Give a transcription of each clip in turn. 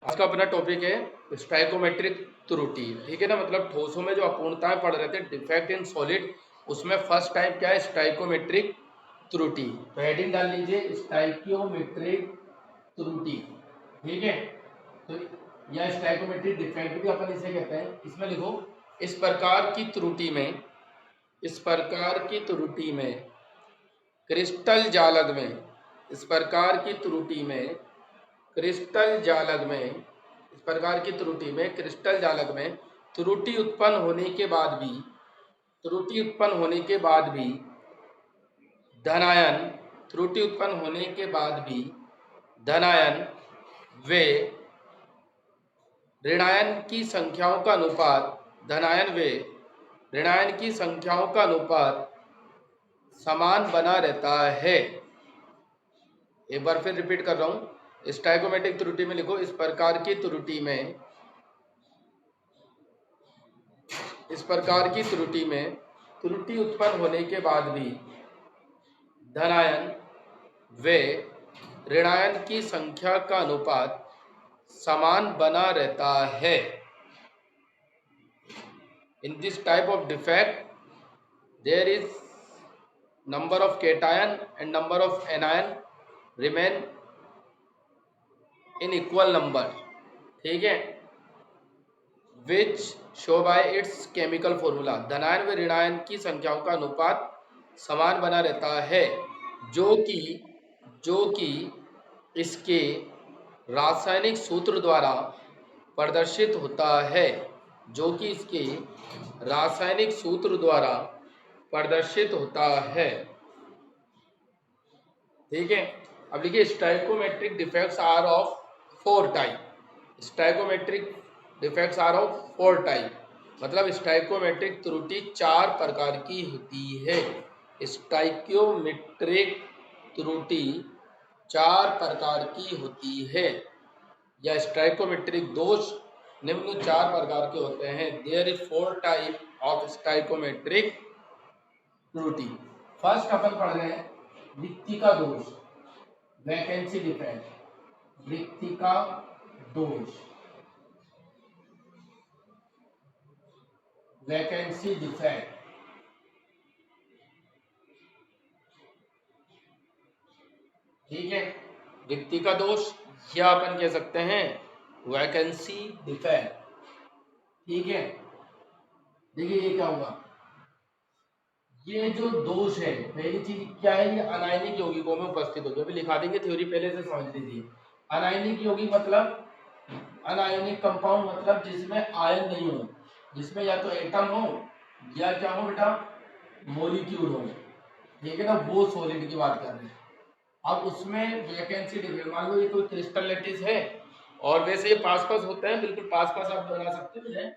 आज का अपना टॉपिक है स्टाइकोमेट्रिक त्रुटि। ठीक है ना, मतलब ठोसों में जो अपूर्णताएं पड़ रहे थे, डिफेक्ट इन सॉलिड, उसमें फर्स्ट टाइप क्या है? स्टाइकोमेट्रिक त्रुटि। तो हेडिंग डाल लीजिए स्टाइकोमेट्रिक त्रुटि। ठीक है, तो या स्टाइकोमेट्रिक डिफेक्ट भी अपन इसे कहते हैं। इसमें लिखो इस प्रकार की त्रुटि में, इस प्रकार की त्रुटि में क्रिस्टल जालग में, इस प्रकार की त्रुटि में क्रिस्टल जालग में, इस प्रकार की त्रुटि में क्रिस्टल जालग में त्रुटि उत्पन्न होने के बाद भी, त्रुटि उत्पन्न होने के बाद भी धनायन, त्रुटि उत्पन्न होने के बाद भी धनायन वे ऋणायन की संख्याओं का अनुपात, धनायन वे ऋणायन की संख्याओं का अनुपात समान बना रहता है। एक बार फिर रिपीट कर रहा हूं, स्टाइकोमेट्रिक त्रुटि में लिखो इस प्रकार की त्रुटि में, इस प्रकार की त्रुटि में त्रुटि उत्पन्न होने के बाद भी धनायन व ऋणायन की संख्या का अनुपात समान बना रहता है। In this type of defect there is number of cation and number of anion remain in equal number. ठीक है, which show by its chemical formula. धनायन व ऋणायन की संख्याओं का अनुपात समान बना रहता है, जो कि इसके रासायनिक सूत्र द्वारा प्रदर्शित होता है, जो कि इसके रासायनिक सूत्र द्वारा प्रदर्शित होता है। ठीक है, अब देखिए stoichiometric defects are of 4 type. Stoichiometric defects are of 4 type, मतलब स्टाइकोमेट्रिक त्रुटि 4 प्रकार की होती है। स्टाइकोमेट्रिक त्रुटि 4 प्रकार की होती है, या स्टाइकोमेट्रिक दोष निम्न 4 प्रकार के होते हैं। There is 4 type of stoichiometric त्रुटि। फर्स्ट अपन पढ़ रहे हैं रिक्तिका दोष, वैकेंसी डिफेक्ट। रिक्तिका दोष, वैकेंसी डिफेक्ट। ठीक है, रिक्तिका दोष या अपन कह सकते हैं वैकेंसी डिफेक्ट। ठीक है, देखिए ये क्या होगा, ये जो दोष है, पहली चीज क्या है, ये अनायनिक यौगिकों में उपस्थित होगी। अभी लिखा देंगे, थ्योरी पहले से समझ लीजिए। अनायनिक यौगिक मतलब, अनायनिक कंपाउंड मतलब जिसमें आयन नहीं हो, जिसमें या तो एटम हो या क्या हो बेटा, मॉलिक्यूल हो। ठीक है ना, वो सॉलिड की बात कर रहे हैं। अब उसमें वैकेंसी डिफेक्ट, मान लो ये कोई क्रिस्टल लैटिस है और वैसे ये पास पास होते हैं, बिल्कुल पास पास आप बना सकते हो।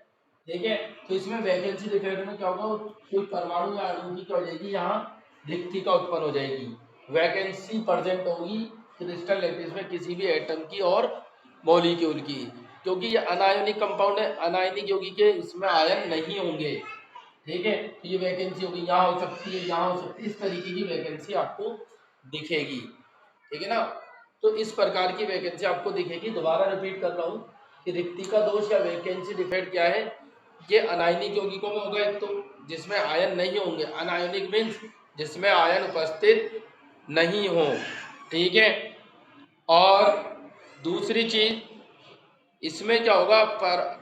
ठीक है, तो इसमें वैकेंसी डिफेक्ट में क्या होगा, कोई परमाणु या अणु की क्या हो जाएगी, यहाँ रिक्तिका उत्पन्न हो जाएगी। वैकेंसी प्रेजेंट होगी क्रिस्टल लैटिस में किसी भी एटम की और मॉलिक्यूल की, क्योंकि ये अनायोनिक कंपाउंड है, अनायनिक यौगिक के इसमें आयन नहीं होंगे। ठीक है, तो ये वैकेंसी होगी, यहाँ हो सकती है, यहाँ हो सकती है, इस तरीके की वैकेंसी आपको दिखेगी। ठीक है ना, तो इस प्रकार की वैकेंसी आपको दिखेगी। दोबारा रिपीट कर रहा हूँ कि रिक्तिका दोष या वैकेंसी डिफेक्ट क्या है, ये अनायनिक यौगिकों में होगा, एक तो जिसमें आयन नहीं होंगे, अनायनिक मीन्स जिसमें आयन उपस्थित नहीं हो। ठीक है, और दूसरी चीज इसमें क्या होगा,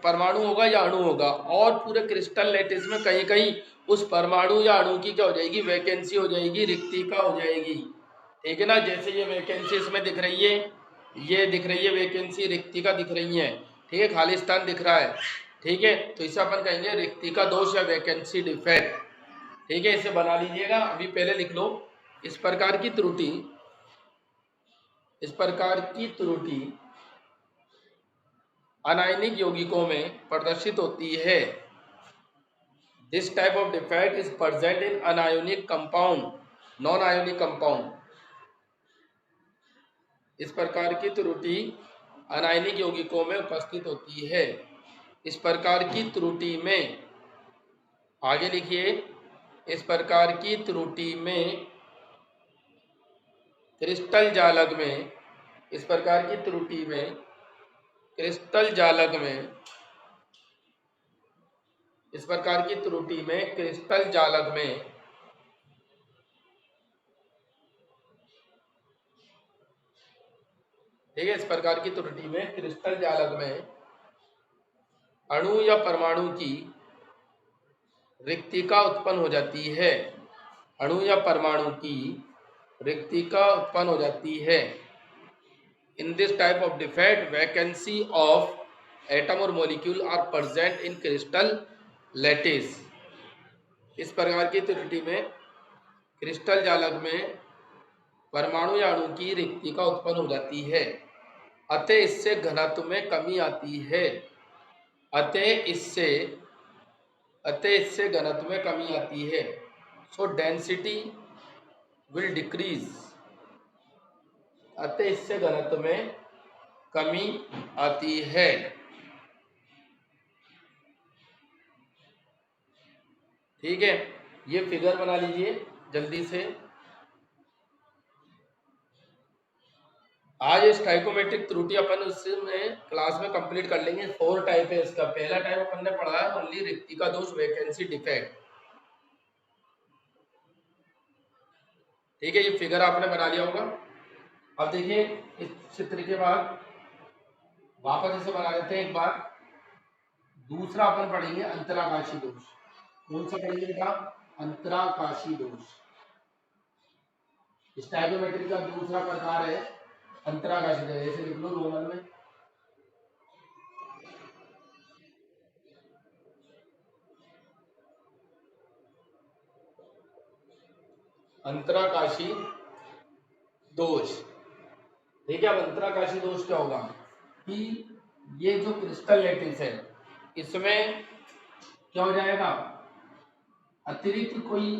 परमाणु होगा या अणु होगा, और पूरे क्रिस्टल लैटिस में कहीं कहीं उस परमाणु या अणु की क्या हो जाएगी, वैकेंसी हो जाएगी, रिक्तिका हो जाएगी। ठीक है ना, जैसे ये वैकेंसी इसमें दिख रही है, ये दिख रही है वैकेंसी, रिक्तिका दिख रही है। ठीक है, खाली स्थान दिख रहा है। ठीक है, तो इसे अपन कहेंगे रिक्तिका दोष या वैकेंसी डिफेक्ट। ठीक है, इसे बना लीजिएगा, अभी पहले लिख लो। इस प्रकार की त्रुटि, इस प्रकार की त्रुटि अनायनिक यौगिकों में प्रदर्शित होती है। This type of defect is present in anionic compound, non ionic compound. इस प्रकार की त्रुटि अनायनिक यौगिकों में उपस्थित होती है। इस प्रकार की त्रुटि में, आगे लिखिए, इस प्रकार की त्रुटि में क्रिस्टल जालग में, इस प्रकार की त्रुटि में क्रिस्टल जालक में, इस प्रकार की त्रुटि में क्रिस्टल जालक में ठीक है, इस प्रकार की त्रुटि में क्रिस्टल जालक में अणु या परमाणु की रिक्तिका उत्पन्न हो जाती है। अणु या परमाणु की रिक्तिका उत्पन्न हो जाती है। In this type of defect vacancy of atom और molecule are present in crystal lattice. इस प्रकार की त्रुटि में क्रिस्टल जालक में परमाणु या अणु की रिक्तिका उत्पन्न हो जाती है, अतः इससे घनत्व में कमी आती है। अतः इससे घनत्व में कमी आती है। सो डेंसिटी विल डिक्रीज। अतः इससे घनत्व में कमी आती है। ठीक है, ये फिगर बना लीजिए जल्दी से। आज स्टाइकोमेट्रिक त्रुटि अपन उसमें क्लास में कंप्लीट कर लेंगे। 4 टाइप है इसका। पहला टाइप अपन ने पढ़ा है ओनली रिक्तिका दोष, वैकेंसी डिफेक्ट। ठीक है, ये फिगर आपने बना लिया होगा। अब देखिए इस चित्र के बाद वापस इसे बना लेते हैं एक बार। दूसरा अपन पढ़ेंगे अंतराकाशी दोष। कौन सा पढ़ेंगे बेटा? अंतराकाशी दोष। स्टाइकोमेट्रिक का दूसरा प्रकार है अंतराकाशी दोष। ऐसे लिख लो रोमन में। अंतराकाशी दोष। ठीक है, अब अंतराकाशी दोष क्या होगा कि ये जो क्रिस्टल लैटिस है इसमें क्या हो जाएगा, अतिरिक्त कोई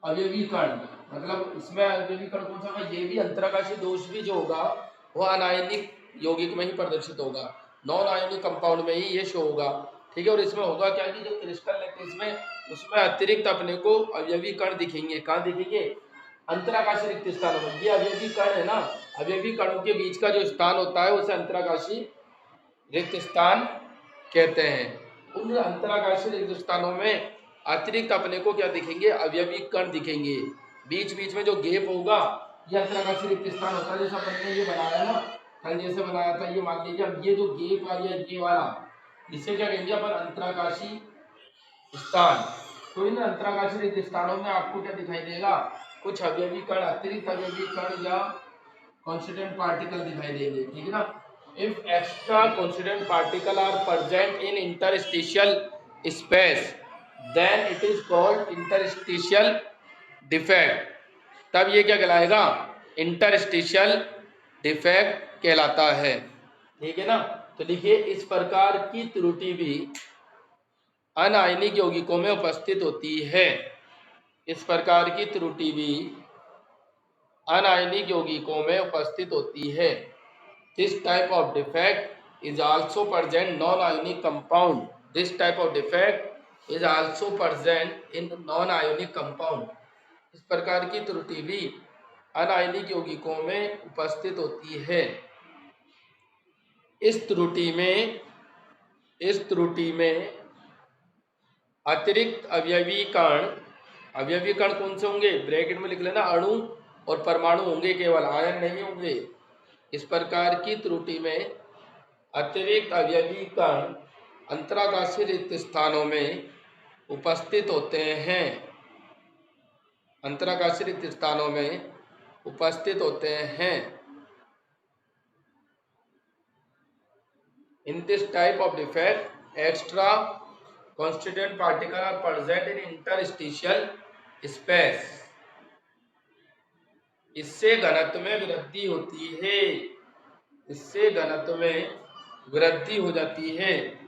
अवयवी कण, मतलब इसमें अवयवी कण कौन सा होगा? ये भी अंतराकाशी दोष भी जो होगा वो अनायनिक यौगिक में ही प्रदर्शित होगा, नॉन आयनिक कंपाउंड में ही ये शो होगा। ठीक है, और इसमें होगा क्या कि जो क्रिस्टल लैटिस में उसमें अतिरिक्त अपने को अवयवी कण दिखेंगे। कहाँ दिखेंगे? अंतराकाशी रिक्त स्थानों में। ये अवयवी कण है ना, अवयवी कणों के बीच का जो स्थान होता है उसे अंतराकाशी रिक्त स्थान कहते हैं। उन अंतराकाशी रिक्त स्थानों में अतिरिक्त अपने को क्या दिखेंगे? अवयवी कण दिखेंगे। बीच बीच में जो गैप होगा ये अंतराकाशी रिक्त स्थान होता है। जैसा अपन ने ये बनाया ना, कल जैसे बनाया था, ये मान लीजिए अब ये जो गैप आ गया ये वाला, इसे क्या कहेंगे अपन? अंतराकाशी स्थान। तो इन अंतराकाशी रिक्त स्थानों में आपको क्या दिखाई देगा? कुछ अवयवी कण, अतिरिक्त अवयवी कण या कॉन्स्टिट्यूएंट पार्टिकल दिखाई देंगे। ठीक है ना? If extra constituent particle are present in interstitial space then it is called interstitial defect. तब ये क्या कहलाएगा? इंटरस्टिशियल डिफेक्ट कहलाता है। ठीक है ना? तो देखिए इस प्रकार की त्रुटि भी अनायनिक यौगिकों में उपस्थित होती है। इस प्रकार की त्रुटि भी अनायनिक यौगिकों में उपस्थित होती है। This type of defect is also present non ionic compound. This type of defect is also present in non ionic compound. इस प्रकार की त्रुटि भी अनायनिक यौगिकों में उपस्थित होती है। इस त्रुटि में अतिरिक्त अवयवी कण कौन से होंगे? ब्रैकेट में लिख लेना, अणु और परमाणु होंगे, केवल आयन नहीं होंगे। इस प्रकार की त्रुटि में अतिरिक्त अवयवी कण अंतराकाशी रिक्त स्थानों में उपस्थित होते हैं। अंतराकाशी रिक्त स्थानों में उपस्थित होते हैं। इन this type of defect extra constituent particle are present in interstitial space। इससे घनत्व में वृद्धि होती है। इससे घनत्व में वृद्धि हो जाती है।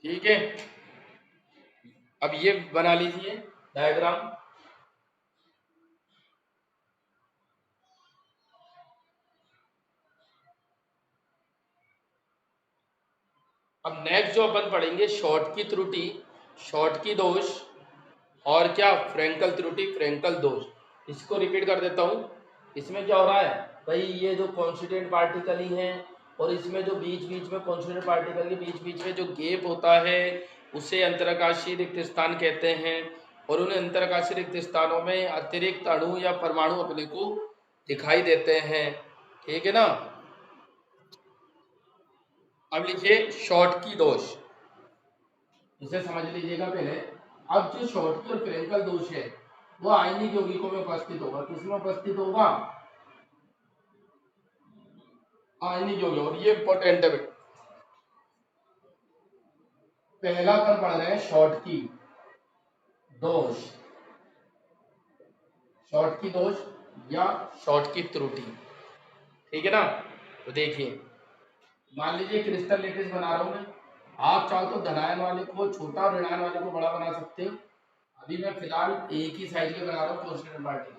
ठीक है, अब ये बना लीजिए डायग्राम। अब नेक्स्ट जो अपन पढ़ेंगे शॉर्ट की त्रुटि, शॉर्ट की दोष और क्या फ्रेंकल त्रुटि, फ्रेंकल दोष। इसको रिपीट कर देता हूँ। इसमें क्या हो रहा है भाई, ये जो कॉन्स्टिट्यूएंट पार्टिकल ही है और इसमें जो बीच बीच में कॉन्स्टिट्यूएंट पार्टिकल के बीच बीच में जो गैप होता है उसे अंतराकाशीय रिक्त स्थान कहते हैं। और उन अंतराकाशीय रिक्त स्थानों में अतिरिक्त अणु या परमाणु अपने को दिखाई देते हैं। ठीक है ना। अब लिखिए शॉर्ट की दोष, इसे समझ लीजिएगा पहले। अब जो शॉर्ट की और फ्रेंकल दोष है वो आयनिक यौगिकों में उपस्थित होगा। किसमें उपस्थित होगा? आयनिक यौगिक। और ये इंपॉर्टेंट है। पहला अपन पढ़ रहे हैं शॉर्ट की दोष, शॉर्ट की दोष या शॉर्ट की त्रुटि। ठीक है ना। तो देखिए, मान लीजिए क्रिस्टल लेटिस बना रहा हूं मैं। आप चाहो तो धनायन वाले को छोटा और ऋणायन वाले को बड़ा बना सकते हो। अभी मैं फिलहाल एक ही साइज के बना रहा हूँ constant particle.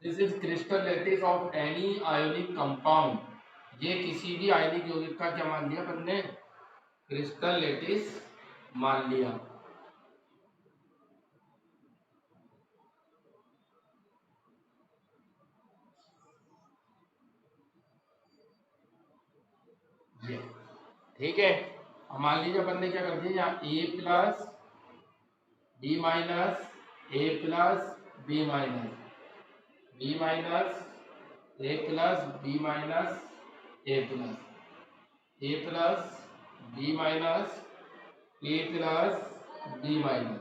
This is crystal lettuce of any ionic compound. ये किसी भी आयनिक यौगिक का क्या मान लिया अपन ने? क्रिस्टल लेटिस मान लिया। ये ठीक है। अब मान लीजिए अपन ने क्या कर दिया, यहाँ A plus B minus A plus B minus B minus A plus B minus A plus A plus B minus A plus B minus.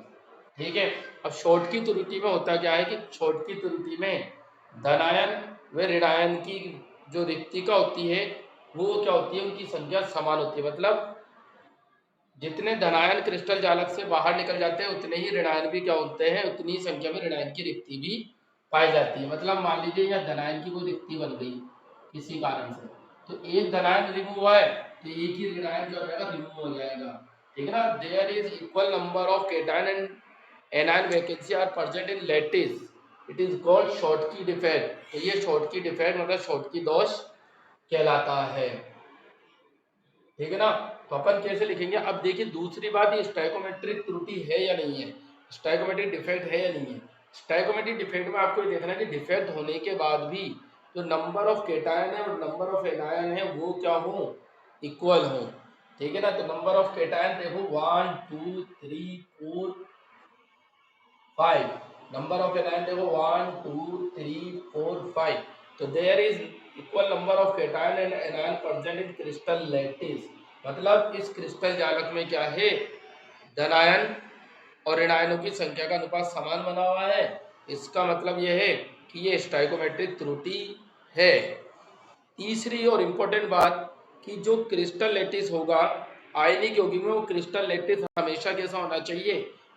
ठीक है। अब शॉर्ट की त्रुटि में होता क्या है कि शॉर्ट की त्रुटि में धनायन व ऋणायन की जो रिक्तिका होती है वो क्या होती है, उनकी संख्या समान होती है। मतलब जितने धनायन क्रिस्टल जालक से बाहर निकल जाते हैं उतने ही ऋणायन भी क्या होते हैं, उतनी ही संख्या में ऋणायन की रिक्ति भी पाई जाती है। मतलब मान लीजिए यहाँ धनायन की कोई रिक्ति बन गई किसी कारण से, तो एक धनायन रिमूव हुआ है तो एक ही ऋणायन जो हो जाएगा रिमूव हो जाएगा। ठीक है ना। There is equal number of cation and anion vacancy are present in lattice, it is called Schottky defect. तो ये शॉर्ट की डिफेक्ट मतलब शॉर्ट की दोष कहलाता है। ठीक है ना। तो अपन कैसे लिखेंगे? अब देखिए दूसरी बात, ये स्टाइकोमेट्रिक त्रुटि है या नहीं है, स्टाइकोमेट्रिक डिफेक्ट है या नहीं है। स्टाइकोमेट्रिक डिफेक्ट में आपको ये देखना है कि डिफेक्ट होने के बाद भी जो नंबर ऑफ केटायन है और नंबर ऑफ एनायन है वो क्या हो, इक्वल हो। ठीक है ना। तो नंबर ऑफ केटायन देखो 1 2 3 4 5, नंबर ऑफ एनायन देखो 1 2 3 4 5। तो there is equal number of cation and anion present in crystal lattice. मतलब इस क्रिस्टल जालक में क्या है, धनायन और ऋणायनों की संख्या का अनुपात समान बना हुआ है। इसका मतलब यह है कि ये स्टाइकोमेट्रिक त्रुटि है। तीसरी और इम्पोर्टेंट बात कि जो क्रिस्टल लैटिस होगा आयनिक यौगिक में, वो क्रिस्टल लैटिस हमेशा कैसा होना चाहिए,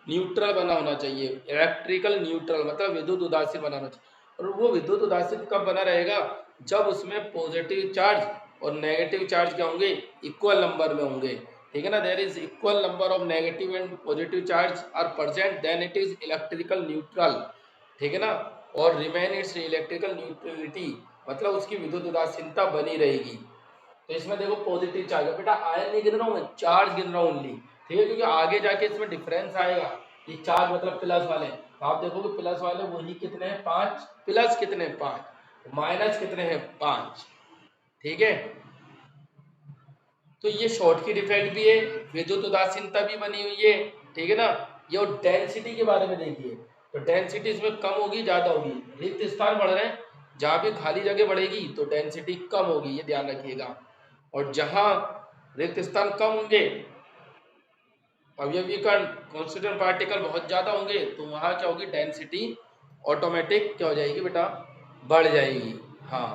न्यूट्रल बना होना चाहिए। इलेक्ट्रिकल न्यूट्रल मतलब विद्युत उदासीन बनाना चाहिए। और वो विद्युत उदासीन कब बना रहेगा, जब उसमें पॉजिटिव चार्ज और नेगेटिव चार्ज क्या होंगे, इक्वल नंबर में होंगे। ठीक है ना। There is equal number of negative and positive charge are present, then it is electrical neutral. ठीक है ना। और रिमेन इट्स इलेक्ट्रिकल न्यूट्रलिटी मतलब उसकी विद्युत उदासीनता बनी रहेगी। तो इसमें देखो पॉजिटिव चार्ज है बेटा, आयन नहीं गिन रहा हूं मैं, चार्ज गिन रहा हूं ओनली। ठीक है। क्योंकि आगे जाके इसमें डिफरेंस आएगा। ये चार्ज मतलब प्लस वाले, तो आप देखोगे प्लस वाले वही कितने हैं 5, प्लस कितने 5, माइनस कितने हैं 5। ठीक है। तो ये शॉर्ट की डिफेक्ट भी है, विद्युत उदासीनता भी बनी हुई है। ठीक है ना। ये और डेंसिटी के बारे में देखिए, तो डेंसिटी इसमें कम होगी ज्यादा होगी, रिक्त स्थान बढ़ रहे हैं, जहां भी खाली जगह बढ़ेगी तो डेंसिटी कम होगी, ये ध्यान रखिएगा। और जहां रिक्त स्थान कम होंगे, अवयवी कण कॉन्स्टिट्यूएंट पार्टिकल बहुत ज्यादा होंगे, तो वहां क्या होगी, डेंसिटी ऑटोमेटिक क्या हो जाएगी बेटा, बढ़ जाएगी। हाँ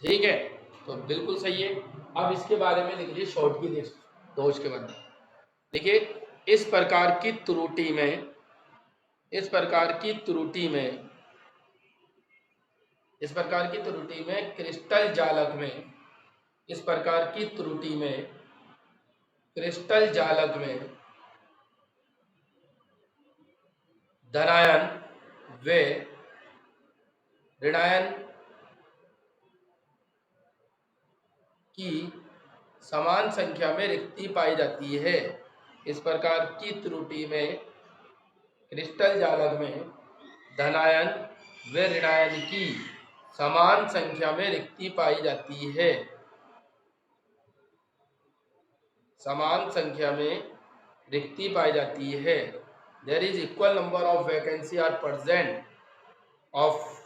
ठीक है। तो बिल्कुल सही है। अब इसके बारे में लिख लीजिए शॉर्ट की दोष के बारे में। देखिए इस प्रकार की त्रुटि में, इस प्रकार की त्रुटि में, इस प्रकार की त्रुटि में क्रिस्टल जालक में, इस प्रकार की त्रुटि में क्रिस्टल जालक में धनायन व ऋणायन की समान संख्या में रिक्ति पाई जाती है। इस प्रकार की त्रुटि में क्रिस्टल जालक में धनायन व ऋणायन की समान संख्या में रिक्ति पाई जाती है। समान संख्या में रिक्ति पाई जाती है। There is equal number of vacancy are present of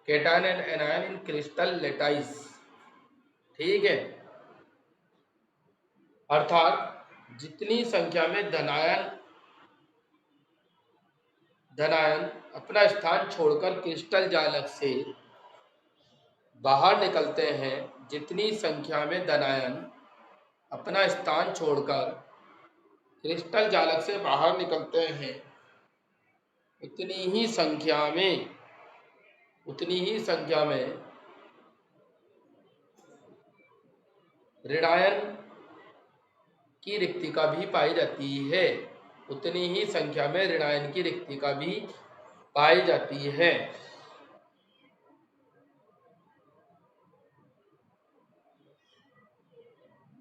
cation and anion in crystal lattice. ठीक है, अर्थात जितनी संख्या में धनायन अपना स्थान छोड़कर क्रिस्टल जालक से बाहर निकलते हैं, जितनी संख्या में धनायन अपना स्थान छोड़कर क्रिस्टल जालक से बाहर निकलते हैं, उतनी ही संख्या में ऋणायन की रिक्तिका भी पाई जाती है। उतनी ही संख्या में ऋणायन की रिक्तिका भी पाई जाती है।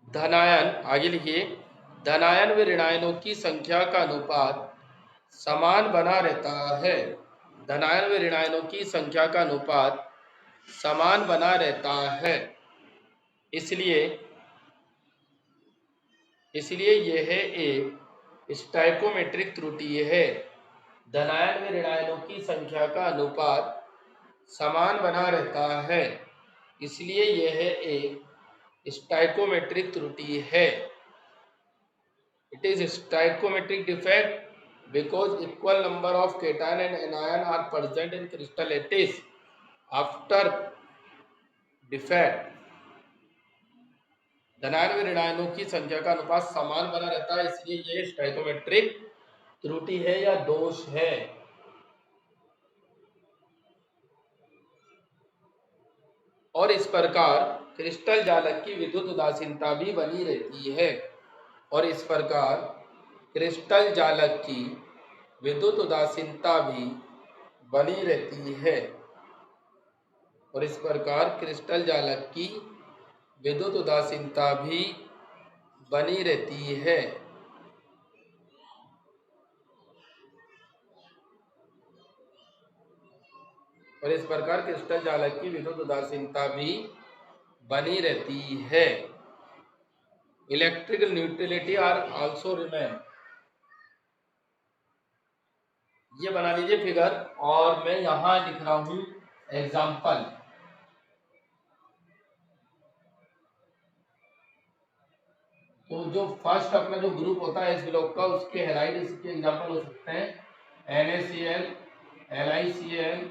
धनायन, आगे लिखिए, धनायन व ऋणायनों की संख्या का अनुपात समान बना रहता है। धनायन व ऋणायनों की संख्या का अनुपात समान बना रहता है। इसलिए यह एक स्टैइकोमेट्रिक त्रुटि है। धनायन व ऋणायनों की संख्या का अनुपात समान बना रहता है, इसलिए यह एक स्टैइकोमेट्रिक त्रुटि है। It is stoichiometric defect because equal number of cation and anion are present in crystal lattice. After defect, धनायन व ऋणायनों की संख्या का अनुपात समान बना रहता है, इसलिए ये स्टैइकोमेट्रिक त्रुटि है या दोष है। और इस प्रकार क्रिस्टल जालक की विद्युत उदासीनता भी बनी रहती है। और इस प्रकार क्रिस्टल जालक की विद्युत उदासीनता भी बनी रहती है। और इस प्रकार क्रिस्टल जालक की विद्युत उदासीनता भी बनी रहती है। और इस प्रकार क्रिस्टल जालक की विद्युत उदासीनता भी बनी रहती है। Electrical neutrality are also remain. ये बना लीजिए फिगर, और मैं यहां लिख रहा हूं एग्जाम्पल। तो जो फर्स्ट अपना जो ग्रुप होता है इस ब्लॉक का, उसके हैलाइड इसके एग्जाम्पल हो सकते हैं NaCl, LiCl,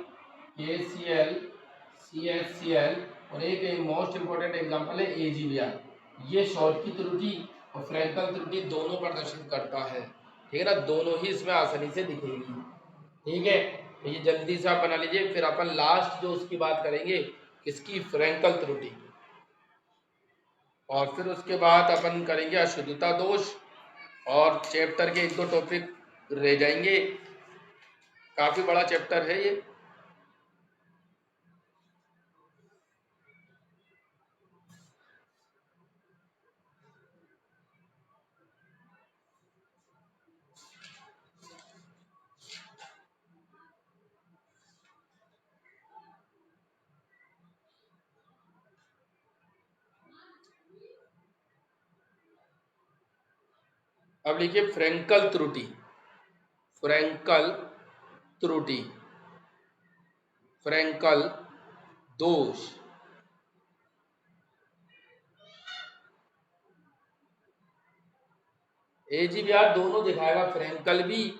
KCl, CHCl, और एक मोस्ट इंपोर्टेंट एग्जाम्पल है AgBr। ये शॉर्ट की त्रुटि और फ्रैंकल त्रुटि दोनों प्रदर्शित करता है। ठीक है ना, दोनों ही इसमें आसानी से दिखेगी। ठीक है, तो ये जल्दी से आप बना लीजिए, फिर अपन लास्ट जो उसकी बात करेंगे किसकी, फ्रैंकल त्रुटि, और फिर उसके बाद अपन करेंगे अशुद्धता दोष, और चैप्टर के 1-2 टॉपिक रह जाएंगे। काफी बड़ा चैप्टर है ये। अब लिखिए फ्रैंकल त्रुटि, फ्रैंकल त्रुटि, फ्रैंकल दोष। AgBr दोनों दिखाएगा, फ्रैंकल भी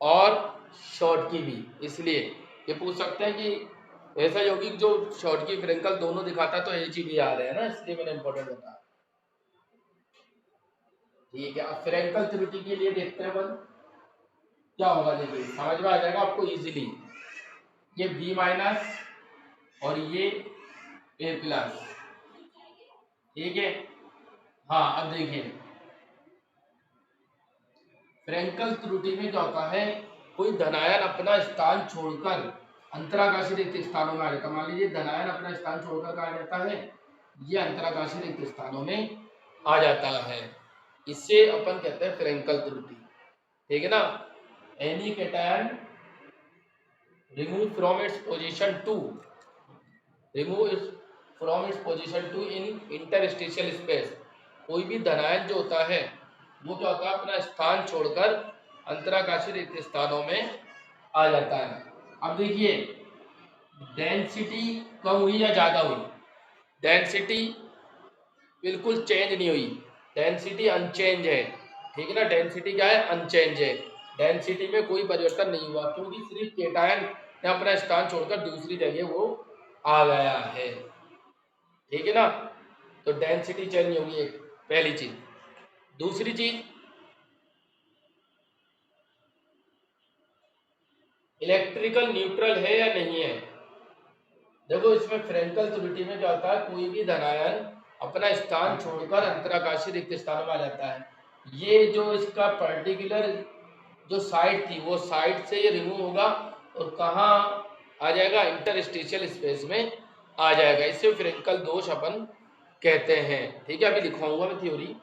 और शॉर्ट की भी। इसलिए ये पूछ सकते हैं कि ऐसा यौगिक जो शॉर्ट की फ्रैंकल दोनों दिखाता है तो AgBr है ना, इसलिए मैंने इंपॉर्टेंट बताया। ठीक है, अब फ्रैंकल त्रुटि के लिए देखते हैं अपन क्या होगा। देखिए समझ में आ जाएगा आपको इजीली। ये B- और ये A+, ठीक है। हाँ, अब देखिए फ्रेंकल त्रुटि में क्या होता है, कोई धनायन अपना स्थान छोड़कर अंतराकाशीय रिक्त स्थानों में आ जाता है। मान लीजिए धनायन अपना स्थान छोड़कर कहा जाता है, ये अंतराकाशीय रिक्त स्थानों में आ जाता है। इससे अपन कहते हैं फ्रेंकल त्रुटि। ठीक है ना। Any cation remove from its position to remove its from its position to in interstitial space. कोई भी धनायन जो होता है वो क्या होता है, अपना स्थान छोड़कर अंतराकाशीय रिक्त स्थानों में आ जाता है। अब देखिए डेंसिटी कम हुई या ज्यादा हुई, डेंसिटी बिल्कुल चेंज नहीं हुई, डेंसिटी अनचेंज है। ठीक है ना, डेंसिटी क्या है, अनचेंज है। डेंसिटी में कोई परिवर्तन नहीं हुआ क्योंकि सिर्फ केटायन ने अपना स्थान छोड़कर दूसरी जगह वो आ गया है। ठीक है ना, तो डेंसिटी चेंज नहीं होगी, एक पहली चीज। दूसरी चीज इलेक्ट्रिकल न्यूट्रल है या नहीं है। देखो इसमें फ्रेंकल त्रुटि में क्या होता है, कोई भी धनायन अपना स्थान छोड़कर अंतराकाशीय रिक्त स्थानों में आ जाता है। ये जो इसका पर्टिकुलर जो साइड थी वो साइड से ये रिमूव होगा और कहाँ आ जाएगा, इंटरस्टिशियल स्पेस में आ जाएगा। इसे फ्रेंकल दोष अपन कहते हैं। ठीक है, अभी लिखवाऊंगा मैं थ्योरी।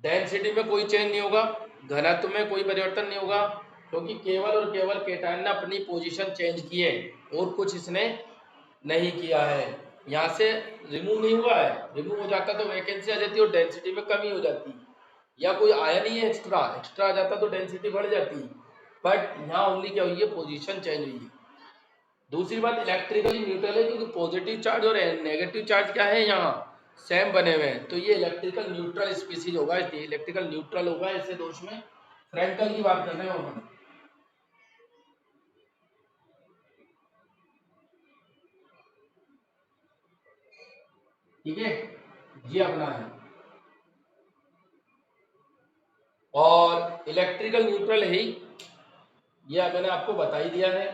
डेंसिटी में कोई चेंज नहीं होगा, घनत्व में कोई परिवर्तन नहीं होगा क्योंकि केवल और केवल केटायन ने अपनी पोजीशन चेंज की है और कुछ इसने नहीं किया है। यहाँ से रिमूव नहीं हुआ है, रिमूव हो जाता तो वैकेंसी आ जाती और डेंसिटी में कमी हो जाती, या कोई आया नहीं है एक्स्ट्रा एक्स्ट्रा आ जाता तो डेंसिटी बढ़ जाती। बट यहाँ ओनली क्या हुई है, पोजीशन चेंज हुई है। दूसरी बात इलेक्ट्रिकली न्यूट्रल है क्योंकि पॉजिटिव चार्ज और नेगेटिव चार्ज क्या है यहाँ सेम बने हुए हैं, तो ये इलेक्ट्रिकल न्यूट्रल स्पीसीज होगा, इसलिए इलेक्ट्रिकल न्यूट्रल होगा ऐसे दोष में। फ्रेंकल की बात कर रहे हैं अपन। ठीक है, ये अपना है। और इलेक्ट्रिकल न्यूट्रल है, ये मैंने आपको बता ही दिया है।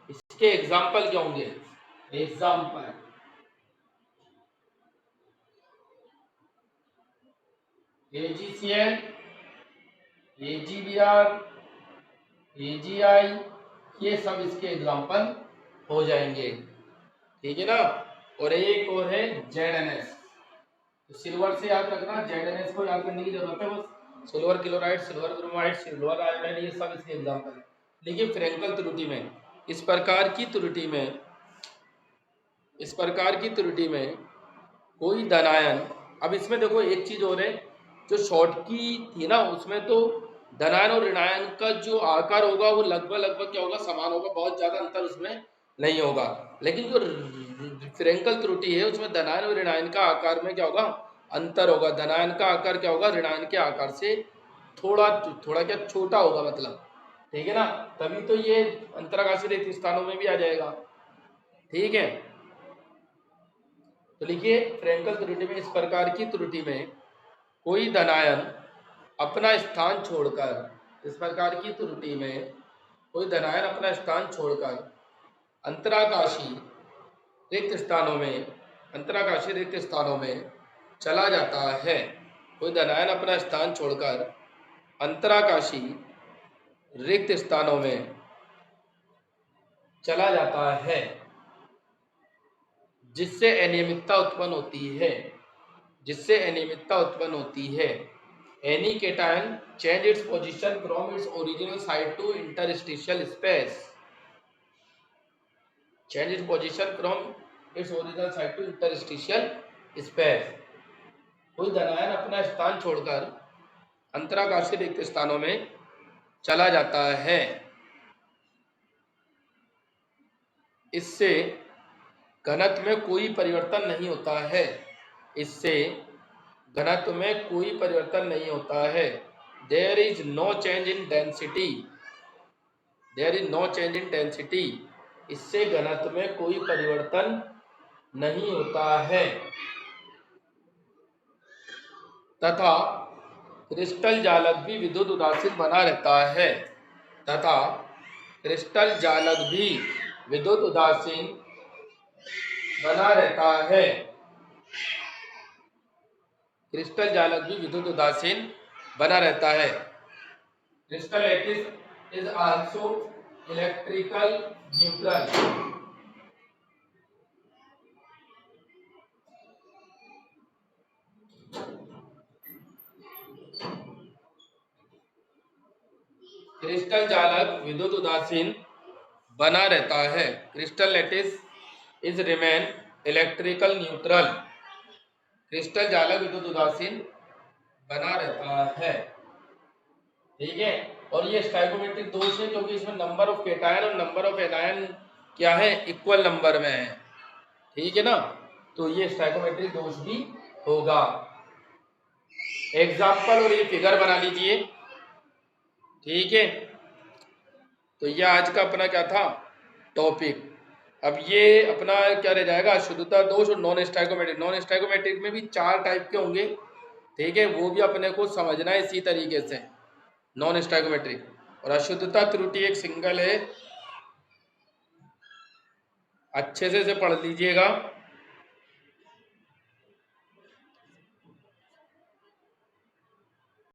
इसके एग्जाम्पल क्या होंगे, एग्जाम्पल AgCl, AgBr, AgI, ये सब इसके एग्जाम्पल हो जाएंगे। ठीक है ना। और एक और है ZnS, तो सिल्वर से याद रखना, ZnS को याद करने की जरूरत है बस। Silver chloride, silver bromide, silver iodide, ये सब इसके एग्जाम्पल है। लेकिन फ्रेंकल त्रुटि में इस प्रकार की त्रुटि में इस प्रकार की त्रुटि में कोई धनायन, अब इसमें देखो एक चीज और है, जो शॉर्ट की थी ना उसमें तो धनायन और ऋणायन का जो आकार होगा वो लगभग लगभग क्या होगा, समान होगा, बहुत ज्यादा अंतर उसमें नहीं होगा। लेकिन जो फ्रेंकल त्रुटि है उसमें धनायन और ऋणायन का आकार में क्या होगा, अंतर होगा। धनायन का आकार क्या होगा, ऋणायन के आकार से थोड़ा थोड़ा क्या छोटा होगा, मतलब। ठीक है ना, तभी तो ये अंतराकाशीय रिक्त स्थानों में भी आ जाएगा। ठीक है, तो लिखिए फ्रेंकल त्रुटि में इस प्रकार की त्रुटि में कोई धनायन अपना स्थान छोड़कर इस प्रकार की त्रुटि में कोई धनायन अपना स्थान छोड़कर अंतराकाशीय रिक्त स्थानों में अंतराकाशीय रिक्त स्थानों में चला जाता है। कोई धनायन अपना स्थान छोड़कर अंतराकाशीय रिक्त स्थानों में चला जाता है, जिससे अनियमितता उत्पन्न होती है, जिससे अनियमितता उत्पन्न होती है। Any cation change its position from its original site to interstitial space. Change its position from its original site to interstitial space. कोई धनायन अपना स्थान छोड़कर अंतराकाशीय रिक्त स्थानों में चला जाता है, इससे घनत्व में कोई परिवर्तन नहीं होता है, इससे घनत्व में कोई परिवर्तन नहीं होता है। There is no change in density, there is no change in density, इससे घनत्व में कोई परिवर्तन नहीं होता है। तथा क्रिस्टल जालक भी विद्युत उदासीन बना रहता है, तथा क्रिस्टल जालक भी विद्युत उदासीन बना रहता है। क्रिस्टल जालक भी विद्युत उदासीन बना रहता है। Crystal lattice is also electrical neutral. Crystal जालक विद्युत उदासीन बना रहता है। Crystal lattice is remain electrical neutral. Crystal जालक विद्युत उदासीन बना रहता है। ठीक है, और ये स्टाइकोमेट्रिक दोष है क्योंकि इसमें नंबर ऑफ केटायन और नंबर ऑफ एनायन क्या है, इक्वल नंबर में है। ठीक है ना, तो ये स्टाइकोमेट्रिक दोष भी होगा। एग्जाम्पल और ये फिगर बना लीजिए। ठीक है, तो ये आज का अपना क्या था टॉपिक। अब ये अपना क्या रह जाएगा, शुद्धता दोष और नॉन स्टाइकोमेट्रिक। नॉन स्टाइकोमेट्रिक में भी 4 टाइप के होंगे। ठीक है, वो भी अपने को समझना है इसी तरीके से, नॉन स्टाइकोमेट्रिक। और अशुद्धता त्रुटि एक सिंगल है, अच्छे से इसे पढ़ लीजिएगा।